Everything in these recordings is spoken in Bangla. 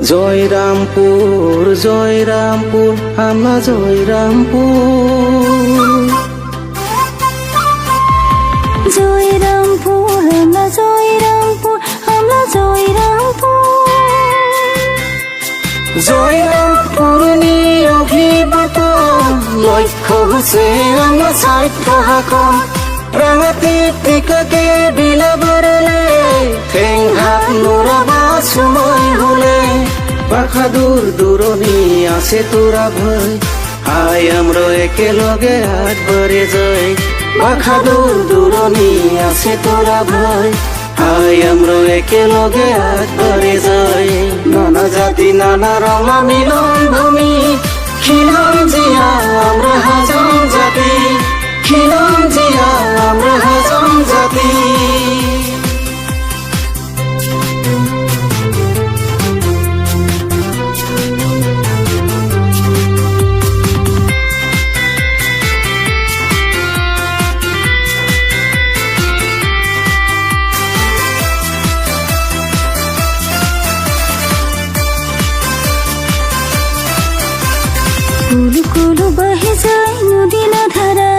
জয়রামপুর জয়রামপুর আমরা জয়রামপুর, জয়রামপুর আমরা জয়রামপুর, আমরা জয়রামপুর। জয়রামপুর নিয়ে অভিভূত লক্ষ্য হচ্ছে আমরা সাহিত্য হাকম, রাঙাতির টিকাকে বিলা বাড়লে ঠেং হাত নোড়াবা সময় হলে। পাখা দূর দূরনি আছে তোরা ভয়, আয় আমরা একেলগে একবারে যাই। পাখা দূর দূরনি আছে তোরা ভয়, আয় আমরা একেলগে একবারে যাই। নানা জাতি নানা রঙা মিলন ভূমি, খিলন জিয়া আমরা হাজং জাতি, খিলন জিয়া আমরা হাজং জাতি। কুলু কুলু বহে যায় নদী না ধারা,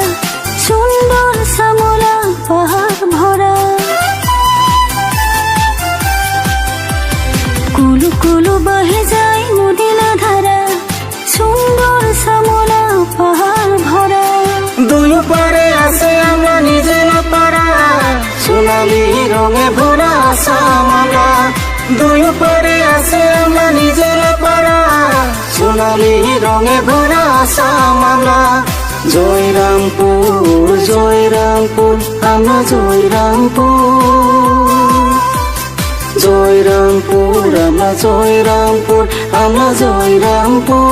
সুন্দর শ্যামলা পাহাড় ভরা। কুলু কুলু বহে যায় নদী না ধারা, সুন্দর শ্যামলা পাহাড় ভরা। দুই পারে আছে আমরা নিজের পাড়া, সোনালি রঙে ভরা আসাম আমরা। দুই পারে আছে আমরা নিজের পাড়া, সোনালি রঙে ভরা আসাম আমরা। জয়রামপুর জয়রামপুর আমরা জয়রামপুর, জয়রামপুর আমরা জয়রামপুর, আমরা জয়রামপুর।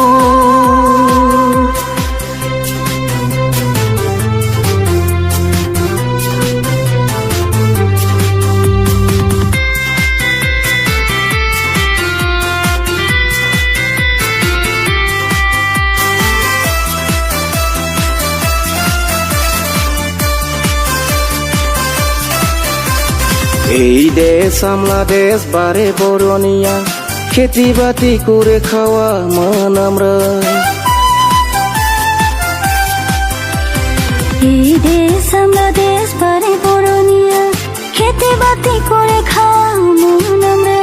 এই দেশ আমরা দেশ বারে বরণিয়া, খেতি বাতি করে খাওয়া মান আমরা। এই দেশ আমরা দেশ বারে বরণিয়া, খেতে বাতি করে খাওয়া মন আমরা।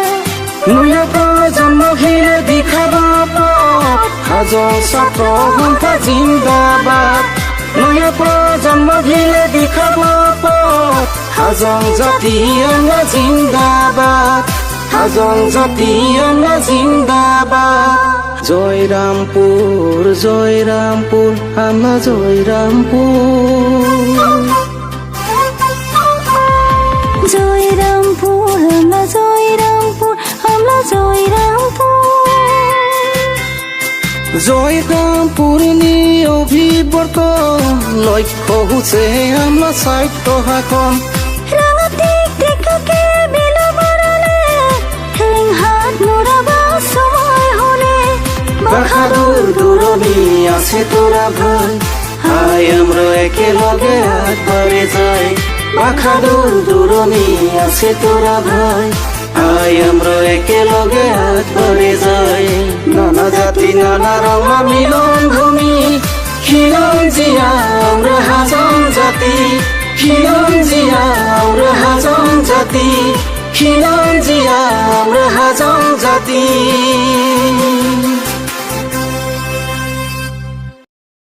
নয়া প্রজন্ম ঘিরে দেখাবা পথ, হাজং ছাত্র সন্থা জিন্দাবাদ। নয়া প্রজন্ম ঘিরে দেখাবা পথ, হাজং জাতি আমরা জিন্দাবাদ, হাজং জাতি আমরা জিন্দাবাদ। জয়রামপুর জয়রামপুর আমরা জয়রামপুর, জয়রামপুর আমরা জয়রামপুর, আমরা জয়রামপুর। জয়রামপুর নিয়ে অভিবর্ত লক্ষ্য হচ্ছে আমরা সাহিত্য হাকম, রাঙাতির টিকাকে বিলা বাড়লে ঠেং হাত নোড়াবা সময় হলে। পাখা দূর দূরনি আছে তোরা ভয়, আয় আমরা একেলগে একবারে যাই। পাখা দূর দূরনি আছে তোরা ভয়, আয় আমরা একেলগে একবারে যাই। নানা জাতি নানা রঙা মিলন ভূমি, খিলন জিয়া আমরা হাজং জাতি, খিলন জিয়া আমরা হাজং জাতি, খিলন জিয়া আমরা হাজং জাতি।